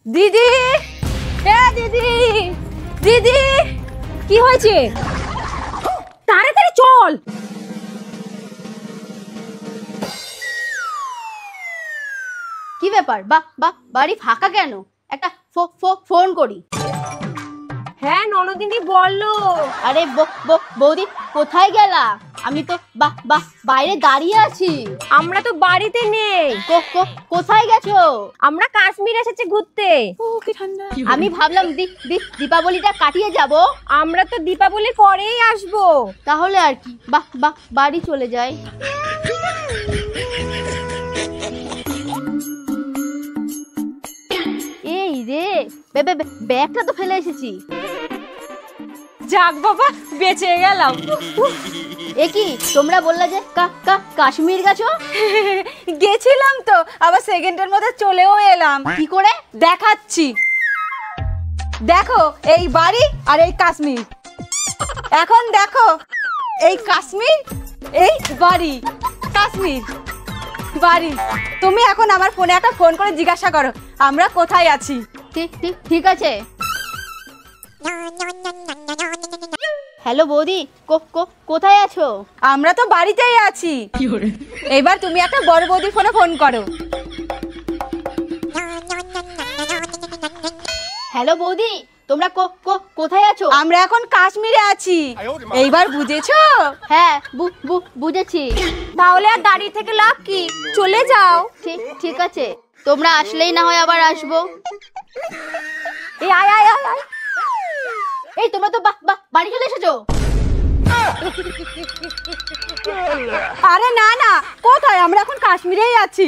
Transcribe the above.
দিদি, দিদি, দিদি, কি হয়েছে? তাড়াতাড়ি চল। কি ব্যাপার? বাড়ি ফাঁকা কেন? একটা ফোন করি। হ্যাঁ ননদিনী বললো। আরে বৌদি কোথায় গেলা? আমি তো বাইরে দাঁড়িয়ে আছি। আমরা তো বাড়িতে নেই। কোথায় গেছো? আমরা কাশ্মীর এসেছি ঘুরতে। আমি ভাবলাম দীপাবলিটা কাটিয়ে যাব। আমরা তো দীপাবলির পরেই আসবো। তাহলে আর কি, বাড়ি চলে যাই। এই রে, ব্যাগটা তো ফেলে এসেছি। যাক বাবা, বেঁচে গেলাম। এ কি, তোমরা বললে যে কাশ্মীর গেছো? গেছিলাম তো, আবার সেকেন্ডের মধ্যে চলেও এলাম। কি করে? দেখাচ্ছি। দেখো, এই বাড়ি আর এই কাশ্মীর। এখন দেখো, এই কাশ্মীর, এই বাড়ি, কাশ্মীর, বাড়ি। তুমি এখন আমার ফোনে একটা ফোন করে জিজ্ঞাসা করো আমরা কোথায় আছি। ঠিক আছে। হ্যালো বৌদি, কোথায় আছো? আমরা তো বাড়িতেই আছি। এবার তুমি একটা বড় বৌদির ফোনে ফোন করো। হ্যালো বৌদি, তোমরা কোথায় আছো? আমরা এখন কাশ্মীরে আছি। এইবার বুঝেছো? হ্যাঁ বুঝেছি। তাহলে আর দাঁড়িয়ে থেকে লাভ কি, চলে যাও। ঠিক আছে, তোমরা আসলেই না হয় আবার আসবো। এই আয় আয় আয় আয়। এই তোমরা তো বাড়ি চলে এসেছো। আরে না না, কোথায়? আমরা এখন কাশ্মীরেই আছি।